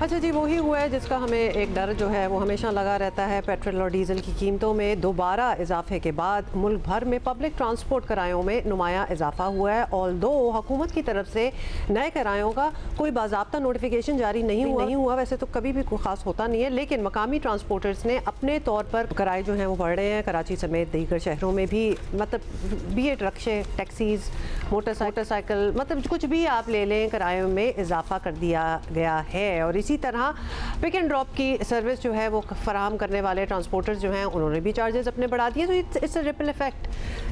अच्छा जी, वही हुआ है जिसका हमें एक डर जो है वो हमेशा लगा रहता है। पेट्रोल और डीजल की कीमतों में दोबारा इजाफे के बाद मुल्क भर में पब्लिक ट्रांसपोर्ट किरायों में नुमाया इजाफा हुआ है। ऑल्दो हुकूमत की तरफ से नए किरायों का कोई बाज़ाब्ता नोटिफिकेशन जारी नहीं हुआ, वैसे तो कभी भी कोई खास होता नहीं है, लेकिन मकामी ट्रांसपोर्टर्स ने अपने तौर पर किराए जो हैं वो बढ़ रहे हैं। कराची समेत दीगर शहरों में भी, मतलब बी एट रक्शे, टैक्सीज, मोटरसाइकिल, मतलब कुछ भी आप ले लें, किरायों में इजाफा कर दिया गया है। और इसी तरह पिक एंड ड्रॉप की सर्विस जो है वो फराहम करने वाले ट्रांसपोर्टर्स जो हैं उन्होंने भी चार्जेस अपने बढ़ा दिए। तो इट्स अ रिपल इफेक्ट।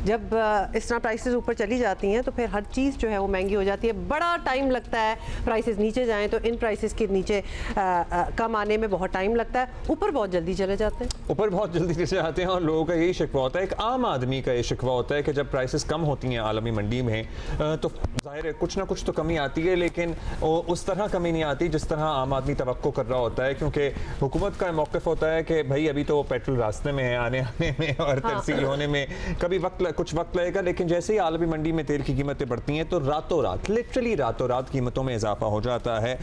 जब इस तरह प्राइसेस ऊपर चली जाती हैं तो फिर हर चीज़ जो है वो महंगी हो जाती है। बड़ा टाइम लगता है प्राइसेस नीचे जाएं तो इन प्राइसेस के नीचे कम आने में बहुत टाइम लगता है, ऊपर बहुत जल्दी चले जाते हैं। ऊपर बहुत जल्दी चले जाते हैं और लोगों का यही शिकवा होता है, एक आम आदमी का ये शिकवा होता है कि जब प्राइसेस कम होती हैं आलमी मंडी में तो जाहिर है कुछ ना कुछ तो कमी आती है, लेकिन उस तरह कमी नहीं आती जिस तरह आम आदमी तवक्को कर रहा होता है, क्योंकि हुकूमत का मौक़िफ़ होता है कि भाई अभी तो पेट्रोल रास्ते में है, आने में और तरसील होने में कभी कुछ वक्त लगेगा, लेकिन जैसे ही आलमी मंडी में तेल की कीमतें बढ़ती हैं तो रातों रात, लिटरली रातों रात कीमतों में इजाफा हो जाता है।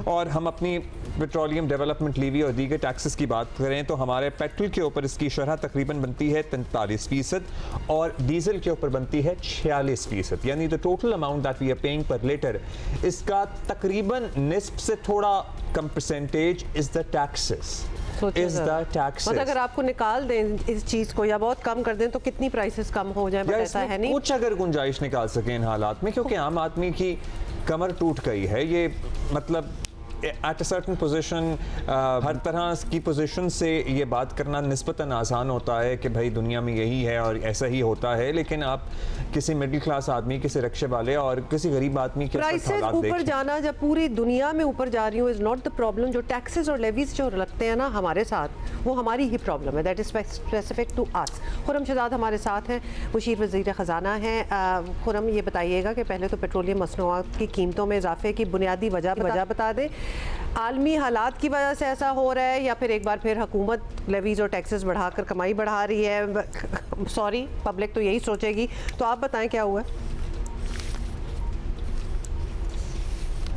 और हम अपनी पेट्रोलियम डेवलपमेंट लीवी और दीगर टैक्सेस की बात करें तो हमारे पेट्रोल के ऊपर इसकी शरह तकरीबन बनती है 43% और डीजल के ऊपर बनती है 46%, यानी the total amount that we are paying per litre, इसका तकरीबन निस्फ से थोड़ा कम परसेंटेज इज द टैक्सेस। मतलब अगर आपको निकाल दें इस चीज़ को या बहुत कम कर दें तो कितनी प्राइसेस कम हो जाए, ऐसा है नहीं कुछ अगर गुंजाइश निकाल सके इन हालात में, क्योंकि आम आदमी की कमर टूट गई है। ये मतलब एट अ सर्टन पोजीशन, हर तरह की पोजीशन से ये बात करना निस्बतन आसान होता है कि भाई दुनिया में यही है और ऐसा ही होता है, लेकिन आप किसी मिडिल क्लास आदमी, किसी रिक्शे वाले और किसी गरीब आदमी के प्राइसेस ऊपर जाना, जब पूरी दुनिया में ऊपर जा रही हो, इज़ नॉट द प्रॉब्लम। जो टैक्सेस और लेवीज जो लगते हैं ना हमारे साथ, वो हमारी ही प्रॉब्लम है, that is specific to us. Khurram Shahzad हमारे साथ हैं, मुशीर वज़ीर ख़जाना हैं। खुरम, ये बताइएगा कि पहले तो पेट्रोलियम मसनूआत की कीमतों में इजाफे की बुनियादी वजह बता दें। आलमी हालात की वजह से ऐसा हो रहा है या फिर एक बार फिर हुकूमत लेवीज और टैक्सेस बढ़ाकर कमाई बढ़ा रही है? सॉरी, पब्लिक तो यही सोचेगी, तो आप बताएं क्या हुआ है?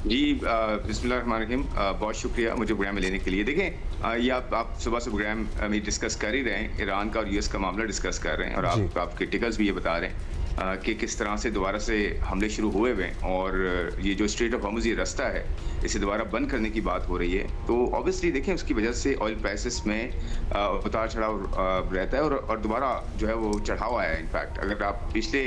जी, बिस्मिल्लाहिर्रहमानिर्रहीम, बहुत शुक्रिया मुझे प्रोग्राम में लेने के लिए। देखें, ये आप सुबह से प्रोग्राम में डिस्कस कर ही रहे हैं, ईरान का और यूएस का मामला डिस्कस कर रहे हैं, और आप क्रिटिकल्स भी ये बता रहे हैं कि किस तरह से दोबारा से हमले शुरू हुए हुए हैं, और ये जो स्ट्रेट ऑफ हॉर्मुज़ ये रास्ता है इसे दोबारा बंद करने की बात हो रही है। तो ऑब्वियसली देखें उसकी वजह से ऑयल प्राइसेस में उतार चढ़ाव रहता है, और दोबारा जो है वो चढ़ाव आया है। इनफैक्ट अगर आप पिछले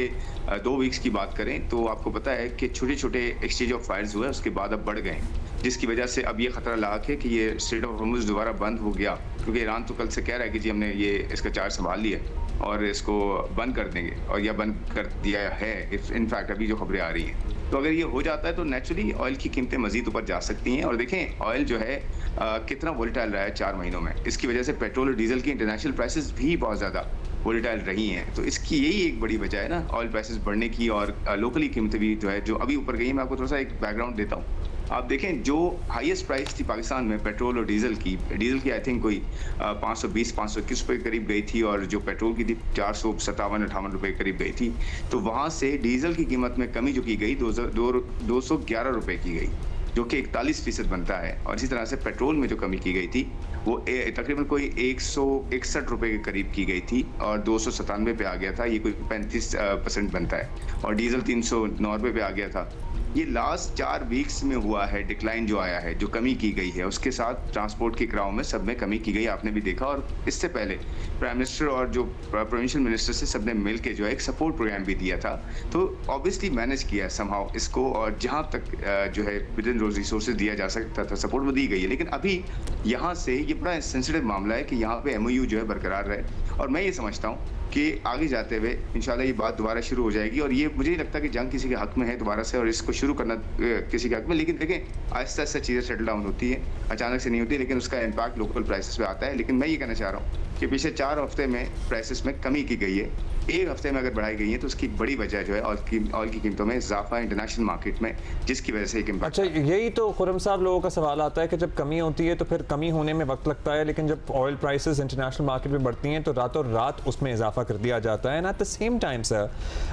2 वीक्स की बात करें तो आपको पता है कि छोटे छोटे एक्सचेंज ऑफ फायर्स हुए, उसके बाद अब बढ़ गए, जिसकी वजह से अब ये खतरा लाक है कि ये स्ट्रेट ऑफ हॉर्मुज़ दोबारा बंद हो गया, क्योंकि ईरान तो कल से कह रहा है कि जी हमने ये इसका चार्ज संभाल लिया और इसको बंद कर देंगे, और यह बंद कर दिया है इनफैक्ट अभी जो खबरें आ रही हैं। तो अगर ये हो जाता है तो नेचुरली ऑयल की कीमतें मजीद ऊपर जा सकती हैं। और देखें ऑयल जो है कितना वोलेटाइल रहा है 4 महीनों में, इसकी वजह से पेट्रोल और डीजल की इंटरनेशनल प्राइसेस भी बहुत ज़्यादा वोलेटाइल रही हैं। तो इसकी यही एक बड़ी वजह है ना ऑयल प्राइसेस बढ़ने की, और लोकली कीमतें भी जो है जो अभी ऊपर गई हैं। मैं आपको थोड़ा सा एक बैकग्राउंड देता हूँ। आप देखें जो हाईएस्ट प्राइस थी पाकिस्तान में पेट्रोल और डीजल की आई थिंक कोई 520-521 रुपये के करीब गई थी, और जो पेट्रोल की थी 457-58 रुपये के करीब गई थी। तो वहाँ से डीजल की कीमत में कमी जो की गई 211 रुपये की गई, जो कि 41% बनता है। और इसी तरह से पेट्रोल में जो कमी की गई थी वो तकरीबन कोई 161 रुपये के करीब की गई थी, और 297 पे आ गया था, ये कोई 35% बनता है। और डीजल 309 रुपये पे आ गया था। ये लास्ट 4 वीक्स में हुआ है डिक्लाइन जो आया है, जो कमी की गई है, उसके साथ ट्रांसपोर्ट के किरायों में सब में कमी की गई, आपने भी देखा। और इससे पहले प्राइम मिनिस्टर और जो प्रोविंशियल मिनिस्टर से सबने मिल के जो है एक सपोर्ट प्रोग्राम भी दिया था। तो ऑब्वियसली मैनेज किया है समहाउ इसको, और जहाँ तक जो है विद इन रोज रिसोर्सेज दिया जा सकता था सपोर्ट वो दी गई है। लेकिन अभी यहाँ से ये बड़ा सेंसिटिव मामला है कि यहाँ पे MOU जो है बरकरार रहे, और मैं ये समझता हूँ कि आगे जाते हुए इंशाल्लाह ये बात दोबारा शुरू हो जाएगी। और ये मुझे नहीं लगता कि जंग किसी के हक में है दोबारा से, और इसको शुरू करना किसी के हक में। लेकिन देखें आहिस्ता आहिस्ता चीज़ें सेटल डाउन होती है, अचानक से नहीं होती, लेकिन उसका इम्पैक्ट लोकल प्राइसेस पे आता है। लेकिन मैं ये कहना चाह रहा हूँ कि पिछले 4 हफ्ते में प्राइसेस में कमी की गई है। एक हफ्ते में अगर बढ़ाई गई है तो उसकी बड़ी वजह जो है ऑयल की कीमतों में इजाफा इंटरनेशनल मार्केट में, जिसकी वजह से एक इम्पैक्ट। अच्छा, यही तो खुरम साहब लोगों का सवाल आता है कि जब कमी होती है तो फिर कमी होने में वक्त लगता है, लेकिन जब ऑयल प्राइसेस इंटरनेशनल मार्केट में बढ़ती हैं तो रातों रात उसमें इजाफा कर दिया जाता है। At the same time sir,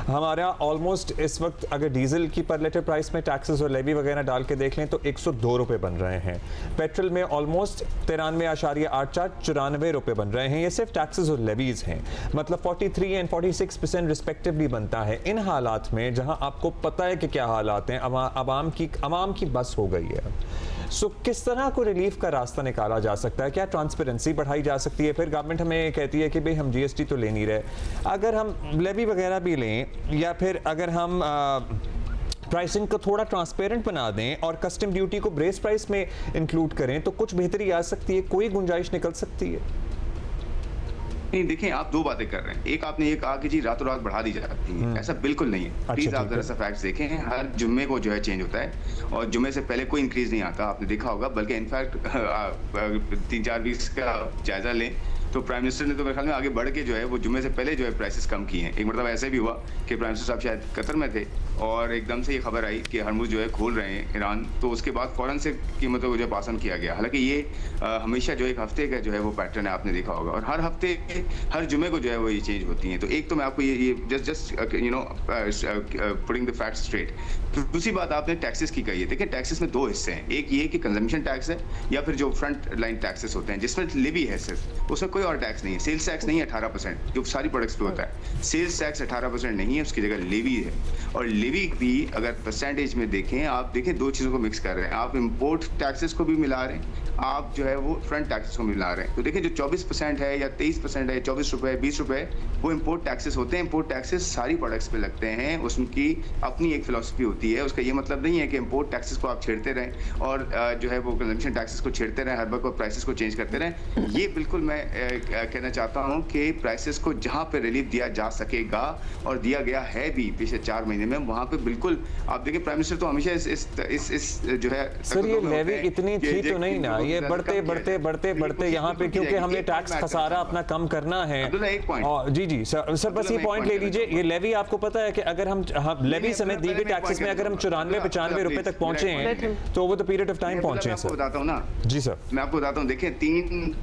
हमारा ऑलमोस्ट इस वक्त अगर डीजल की पर लीटर प्राइस में टैक्सेस और लेवी वगैरह डाल के देख लें तो 102 रुपये बन रहे हैं। पेट्रोल में ऑलमोस्ट 93.84 94 रुपये बन रहे हैं। ये सिर्फ टैक्सेस और लेवीज हैं, मतलब 43 एंड 46% रिस्पेक्टिवली बनता है। इन हालात में जहां आपको पता है कि क्या हालात हैं, अवाम की बस हो गई है, सो किस तरह को रिलीफ का रास्ता निकाला जा सकता है? क्या ट्रांसपेरेंसी बढ़ाई जा सकती है? फिर गवर्नमेंट हमें कहती है कि भाई हम जीएसटी तो ले नहीं रहे, अगर हम लेवी वगैरह भी लें या फिर अगर हम प्राइसिंग को थोड़ा ट्रांसपेरेंट बना दें और कस्टम ड्यूटी को बेस प्राइस में इंक्लूड करें तो कुछ बेहतरी आ सकती है, कोई गुंजाइश निकल सकती है। नहीं, देखें, आप दो बातें कर रहे हैं। एक, आपने ये कहा कि जी रातों रात बढ़ा दी जाती है, ऐसा बिल्कुल नहीं है। प्लीज आप जरा सा फैक्ट्स देखें। हर जुम्मे को जो है चेंज होता है और जुम्मे से पहले कोई इंक्रीज नहीं आता, आपने देखा होगा। बल्कि इनफैक्ट 3-4 वीक्स का जायजा लें तो प्राइम मिनिस्टर ने तो मेरे ख्याल में आगे बढ़ के जो है वो जुम्मे से पहले जो है प्राइसेस कम किए हैं। एक मतलब ऐसे भी हुआ कि प्राइम मिनिस्टर साहब शायद कतर में थे और एकदम से ये खबर आई कि हरमुज जो है खोल रहे हैं ईरान, तो उसके बाद फौरन से कीमतों को जो पास ऑन किया गया। हालांकि ये हमेशा जो एक हफ्ते का जो है वो पैटर्न है, आपने देखा होगा, और हर हफ्ते हर जुम्मे को जो है वो ये चेंज होती हैं। तो एक तो मैं आपको ये just putting the facts straight. दूसरी बात आपने टैक्सेस की कही है। देखिए, टैक्सेस में 2 हिस्से हैं। एक ये कि कंजम्पशन टैक्स है या फिर जो फ्रंट लाइन टैक्सेस होते हैं जिसमें लेवी है सिर्फ, उसमें कोई और टैक्स नहीं है। सेल्स टैक्स नहीं है 18% जो सारी प्रोडक्ट्स पे होता है। सेल्स टैक्स 18% नहीं है, उसकी जगह लेवी है। और लेवी भी अगर परसेंटेज में देखें, आप देखें 2 चीज़ों को मिक्स कर रहे हैं। आप इम्पोर्ट टैक्सेस को भी मिला रहे हैं, आप जो है वो फ्रंट टैक्सेस को मिला रहे हैं। तो देखें, जो 24% है या 23% है, 24 रुपए 20 रुपए, वो इम्पोर्ट टैक्सेस होते हैं। इम्पोर्ट टैक्सेस सारी प्रोडक्ट्स पे लगते हैं, उसकी अपनी एक फिलॉसफी होती है। उसका ये मतलब नहीं है कि इम्पोर्ट टैक्सेस को आप छेड़ते रहें और जो है वो कंजम्पशन टैक्सेस को छेड़ते रहें, हर वक्त प्राइसेस को चेंज करते रहें। ये बिल्कुल मैं कहना चाहता हूँ कि प्राइसेस को जहाँ पे रिलीफ दिया जा सकेगा और दिया गया है भी पिछले 4 महीने में, वहाँ पे बिल्कुल आप देखिए प्राइम मिनिस्टर तो हमेशा इस जो है सर ये लेवी इतनी थी तो नहीं ना, ये बढ़ते यहाँ पे, क्योंकि हमें टैक्स खसारा अपना कम करना है। जी सर बस ये पॉइंट ले लीजिए। ये लेवी आपको पता है कि अगर हम लेवी समेत दी गई टैक्सेस में अगर हम 94-95 रुपए तक पहुंचे हैं तो over the period of time पहुंचे हैं। सर बताता हूँ ना जी सर, मैं आपको बताता हूँ। देखिए, 3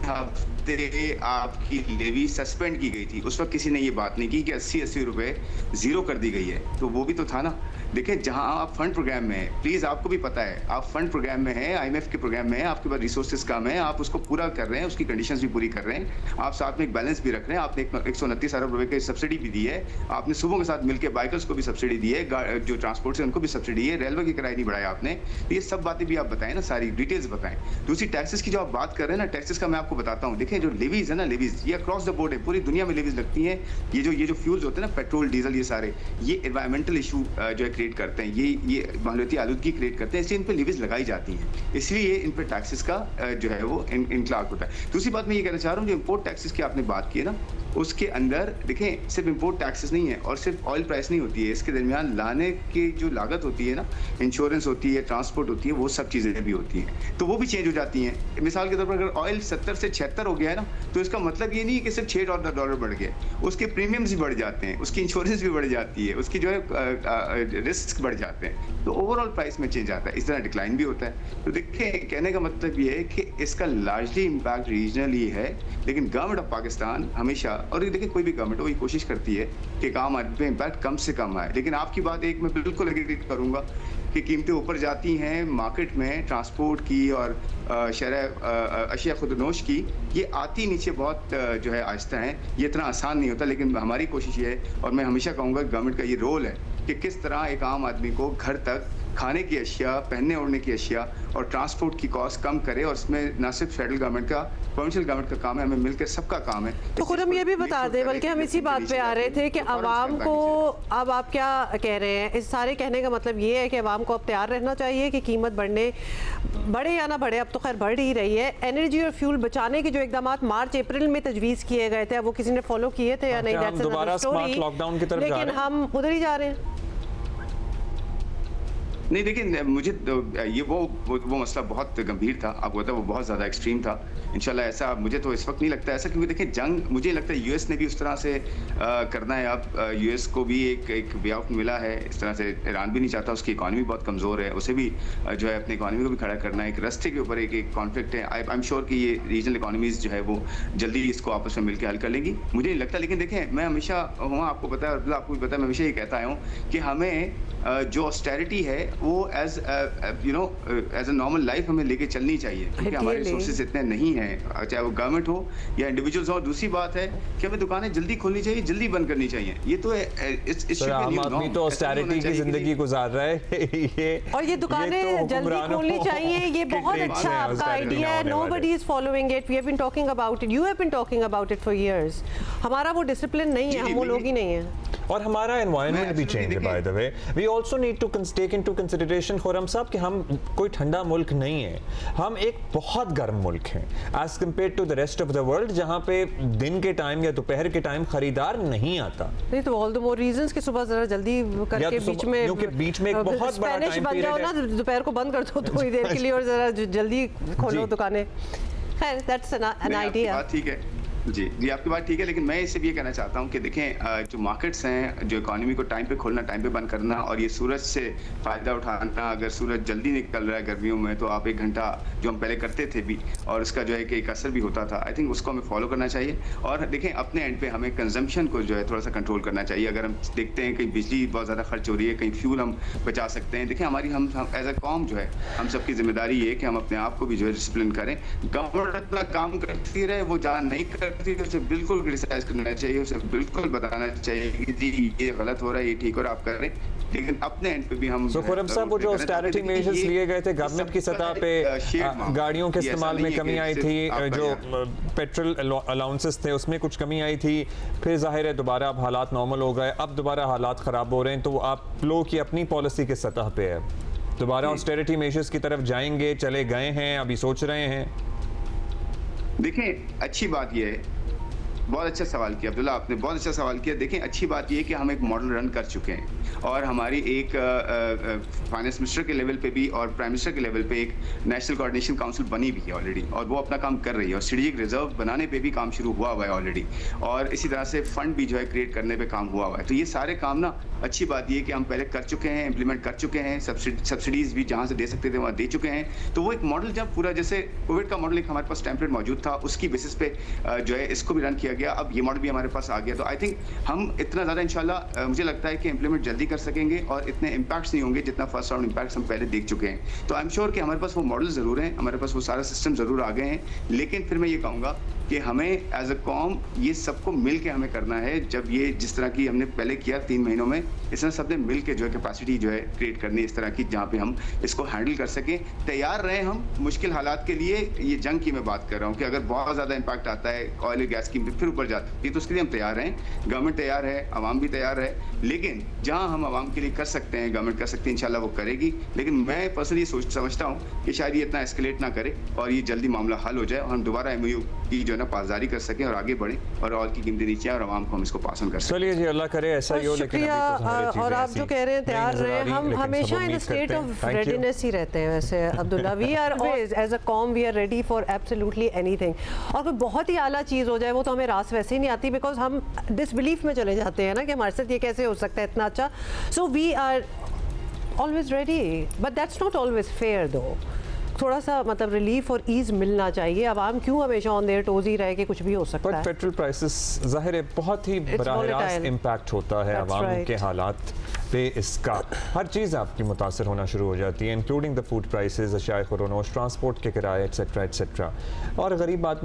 हफ्ते आपकी लेवी सस्पेंड की गई थी। उस वक्त किसी ने ये बात नहीं की कि 80 रुपए जीरो कर दी गई है, तो वो भी तो था ना। देखिए, जहां आप फंड प्रोग्राम में हैं, प्लीज आपको भी पता है आप फंड प्रोग्राम में हैं, आईएमएफ के प्रोग्राम में हैं, आपके पास रिसोर्सेज कम है, आप उसको पूरा कर रहे हैं, उसकी कंडीशंस भी पूरी कर रहे हैं, आप साथ में एक बैलेंस भी रख रहे हैं। आपने 129 अरब रुपए की सब्सिडी भी दी है, आपने सुबह के साथ मिलकर बाइकर्स को भी सब्सिडी दी है, जो ट्रांसपोर्ट से उनको भी सब्सिडी है, रेलवे की किराया नहीं बढ़ाया आपने। तो ये सब बातें भी आप बताएं ना, सारी डिटेल्स बताएं। दूसरी टैक्सेस की जो आप बात कर रहे हैं ना, टैक्सेस का मैं आपको बताता हूँ। देखिए, जो लेवीज है ना, लेवीज ये अक्रॉस द बोर्ड है, पूरी दुनिया में लेवीज लगती हैं। ये जो फ्यूल्स होते हैं ना, पेट्रोल डीजल, ये सारे ये एनवायरमेंटल इशू जो है क्रिएट करते हैं, ये माहौलियाती आलूदगी क्रिएट करते हैं, इसलिए इन पे लेवीज लगाई जाती हैं, इसलिए इन पे टैक्सेस का जो है वो इंक्लाक होता है। दूसरी बात मैं ये कहना चाह रहा हूँ, जो इम्पोर्ट टैक्सेस की आपने बात की है ना, उसके अंदर देखें सिर्फ इम्पोर्ट टैक्सेस नहीं है और सिर्फ ऑयल प्राइस नहीं होती है, इसके दरमियान लाने की जो लागत होती है ना, इंश्योरेंस होती है, ट्रांसपोर्ट होती है, वो सब चीज़ें भी होती हैं, तो वो भी चेंज हो जाती हैं। मिसाल के तौर पर अगर ऑयल 70 से 76 हो गया है ना, तो इसका मतलब ये नहीं कि सिर्फ $6 बढ़ गए, उसके प्रीमियम्स भी बढ़ जाते हैं, उसकी इंश्योरेंस भी बढ़ जाती है, उसकी जो है रिस्क बढ़ जाते हैं, तो ओवरऑल प्राइस में चेंज आता है। इस तरह डिक्लाइन भी होता है। तो देखिए, कहने का मतलब ये है कि इसका लार्जली इम्पैक्ट रीजनल ही है, लेकिन गवर्नमेंट ऑफ पाकिस्तान हमेशा, और ये देखिए कोई भी गवर्नमेंट वही कोशिश करती है कि काम आदमी पे इम्पैक्ट कम से कम आए। लेकिन आपकी बात एक मैं बिल्कुल एग्री करूंगा कि कीमतें ऊपर जाती हैं मार्केट में, ट्रांसपोर्ट की और अशिया खुदनोश की, ये आती नीचे बहुत जो है आहिस्ता है, ये इतना आसान नहीं होता। लेकिन हमारी कोशिश ये है, और मैं हमेशा कहूँगा गवर्नमेंट का ये रोल है कि किस तरह एक आम आदमी को घर तक खाने की अशिया, पहनने ओढ़ने की अशिया और ट्रांसपोर्ट की कॉस्ट कम करे। और इसमें न सिर्फ फेडरल गवर्नमेंट का, प्रोविंशियल गवर्नमेंट का काम है, हमें मिलकर सबका काम है। तो खुरम ये भी बता दें, बल्कि हम इसी बात पे आ रहे थे कि अवाम को, अब आप क्या कह रहे हैं, इस सारे कहने का मतलब ये है कि अवाम को अब तैयार रहना चाहिए कि कीमत बढ़े या ना बढ़े, अब तो खैर बढ़ ही रही है। एनर्जी और फ्यूल बचाने के जो इकदाम मार्च अप्रैल में तजवीज़ किए गए थे, वो किसी ने फॉलो किए थे या नहीं, दोबारा स्मार्ट लॉकडाउन की तरफ, लेकिन हम उधर ही जा रहे हैं। नहीं देखिए, मुझे तो ये वो मसला बहुत गंभीर था, आपको पता है वो बहुत ज़्यादा एक्सट्रीम था। इंशाल्लाह ऐसा मुझे तो इस वक्त नहीं लगता ऐसा, क्योंकि देखिए जंग मुझे लगता है यूएस ने भी उस तरह से करना है। अब यूएस को भी एक वे आउट मिला है इस तरह से। ईरान भी नहीं चाहता, उसकी इकॉनमी बहुत कमज़ोर है, उसे भी जो है अपनी इकॉनमी को भी खड़ा करना है। एक रास्ते के ऊपर एक कॉन्फ्लिक्ट है। आई एम श्योर कि ये रीजनल इकॉनमीज जो है वो जल्दी इसको आपस में मिलकर हल कर लेंगी, मुझे नहीं लगता। लेकिन देखें, मैं हमेशा आपको पता है, आपको भी पता है, मैं हमेशा ये कहता आया हूँ कि हमें जो ऑस्टेरिटी है वो एज अ नॉर्मल लाइफ हमें लेके चलनी चाहिए, क्योंकि हमारे रिसोर्सेज इतने नहीं हैं, चाहे वो गवर्नमेंट हो या इंडिविजुअल्स हो। दूसरी बात है कि हमें दुकानें जल्दी खोलनी चाहिए, जल्दी बंद करनी चाहिए। ये तो आम आदमी तो ऑस्टेरिटी की जिंदगी गुजार रहा है ये, और ये दुकानें जल्दी खोलनी चाहिए, ये बहुत अच्छा आपका आइडिया है। Nobody is following it, we have been talking about it, you have been talking about it for years. हमारा वो डिसिप्लिन नहीं है, हम वो लोग ही नहीं है, और हमारा एनवायरनमेंट भी चेंज है। By the way we also need to take into consideration Khurram साहब कि हम कोई ठंडा मुल्क नहीं है, हम एक बहुत गर्म मुल्क हैं as compared to the rest of the world, जहां पे दिन के टाइम या दोपहर के टाइम खरीदार नहीं आता। नहीं तो ऑल द मोर रीजंस कि सुबह जरा जल्दी करके बीच में एक बहुत बड़ा टाइम बन जाओ ना, दोपहर को बंद कर दो थोड़ी देर के लिए और जरा जल्दी खोलो दुकानें। खैर दैट्स एन आइडिया। ठीक है जी, आपकी बात ठीक है, लेकिन मैं इससे भी ये कहना चाहता हूँ कि देखें जो मार्केट्स हैं, जो इकोनॉमी को टाइम पे खोलना, टाइम पे बंद करना, और ये सूरज से फ़ायदा उठाना। अगर सूरज जल्दी निकल रहा है गर्मियों में तो आप 1 घंटा जो हम पहले करते थे भी, और उसका जो है कि एक असर भी होता था, आई थिंक उसको हमें फॉलो करना चाहिए। और देखें अपने एंड पे हमें कंजम्पशन को जो है थोड़ा सा कंट्रोल करना चाहिए। अगर हम देखते हैं कहीं बिजली बहुत ज़्यादा खर्च हो रही है, कहीं फ्यूल हम बचा सकते हैं, देखें हमारी हम एज अ कॉम जो है हम सबकी जिम्मेदारी ये है कि हम अपने आप को भी जो है डिसिप्लिन करें। गवर्नमेंट अपना काम करती रहे, वो जहाँ नहीं करती उसे बिल्कुल क्रिटिसाइज करना चाहिए, उसे बिल्कुल बताना चाहिए कि जी ये गलत हो रहा है, ये ठीक हो रहा है, आप कर रहे हैं। लेकिन अपने एंड पे भी हम खुर्रम साहब, वो जो ऑस्टेरिटी मेजर्स लिए गए थे गवर्नमेंट की सतह पे, गाड़ियों के इस्तेमाल में कमी आई थी, जो पेट्रोल अलाउंसेस थे उसमें कुछ कमी आई थी, फिर जाहिर है दोबारा अब हालात नॉर्मल हो गए, अब दोबारा हालात ख़राब हो रहे हैं, तो आप लोगों की अपनी पॉलिसी के सतह पे है, दोबारा ऑस्टेरिटी मेजर्स की तरफ जाएंगे, चले गए हैं, अभी सोच रहे हैं? देखें अच्छी बात यह है, बहुत अच्छा सवाल किया अब्दुल्ला, आपने बहुत अच्छा सवाल किया। देखें अच्छी बात यह है कि हम एक मॉडल रन कर चुके हैं, और हमारी एक फाइनेंस मिनिस्टर के लेवल पे भी और प्राइम मिनिस्टर के लेवल पे एक नेशनल कोऑर्डिनेशन काउंसिल बनी भी है ऑलरेडी, और वो अपना काम कर रही है, और स्ट्रेटेजिक रिजर्व बनाने पे भी काम शुरू हुआ हुआ है ऑलरेडी, और इसी तरह से फंड भी जो है क्रिएट करने पे काम हुआ हुआ है। तो ये सारे काम ना, अच्छी बात ये कि हम पहले कर चुके हैं, इंप्लीमेंट कर चुके हैं, सब्सिडीज भी जहाँ से दे सकते थे वहाँ दे चुके हैं। तो वो एक मॉडल जब पूरा, जैसे कोविड का मॉडल एक हमारे पास टेम्पलेट मौजूद था, उसकी बेसिस पे जो है इसको भी रन किया गया, अब ये मॉडल भी हमारे पास आ गया। तो आई थिंक हम इतना ज़्यादा इंशाल्लाह मुझे लगता है कि इंप्लीमेंट जल्दी कर सकेंगे, और इतने इम्पैक्ट्स नहीं होंगे जितना फर्स्ट राउंड इम्पैक्ट्स हम पहले देख चुके हैं। तो आई एम श्योर कि हमारे पास वो मॉडल ज़रूर हैं, हमारे पास वो सारा सिस्टम ज़रूर आ गए हैं, लेकिन फिर मैं ये कहूँगा कि हमें एज अ कॉम ये सबको मिल के हमें करना है। जब ये जिस तरह की हमने पहले किया 3 महीनों में, इस तरह सबने मिल के जो है कैपेसिटी जो है क्रिएट करनी इस तरह की, जहाँ पे हम इसको हैंडल कर सकें। तैयार रहें हम मुश्किल हालात के लिए। ये जंग की मैं बात कर रहा हूँ कि अगर बहुत ज़्यादा इम्पैक्ट आता है, ऑयल गैस की फिर ऊपर जाती है, तो उसके लिए हम तैयार हैं, गवर्नमेंट तैयार है, आवाम भी तैयार है। लेकिन जहाँ हम आवाम के लिए कर सकते हैं, गवर्नमेंट कर सकती है, इंशाल्लाह वो करेगी। लेकिन मैं पर्सनली समझता हूँ कि शायद ये इतना एस्केलेट ना करे और ये जल्दी मामला हल हो जाए, और हम दोबारा MOU की जो है ना पासदारी कर सकें और आगे बढ़े, और ऑयल की कीमतें नीचे और आवाम को हम इसको पास ऑन कर सकें। चलिए जी, अल्लाह करे ऐसा ही हो। लेकिन और आप जो कह रहे हैं तैयार रहे, हम हमेशा इन स्टेट ऑफ रेडीनेस ही रहते हैं। वैसे Abdullah, we are always as a calm we are ready for absolutely anything, और कोई बहुत ही आला चीज़ हो जाए वो तो हमें रास वैसे ही नहीं आती, बिकॉज हम डिसबिलीफ में चले जाते हैं ना कि हमारे साथ ये कैसे हो सकता है इतना अच्छा। So we are always ready, but that's not always fair though. थोड़ा सा मतलब रिलीफ और ईज मिलना चाहिए। आवाम क्यों हमेशा ऑन देयर टोज ही रहे कि कुछ भी हो सकता है। पेट्रोल प्राइसेस जाहिर है बहुत ही बराह रास्त इम्पैक्ट होता है आवाम के हालात पे, इसका हर चीज़ आपकी मुतासर होना शुरू हो जाती है, इंक्लूडिंग द फूड प्राइसेस, अशाए खुरोनोश, ट्रांसपोर्ट के किराए, एट्सेट्रा एट्सेट्रा। और गरीब आदमी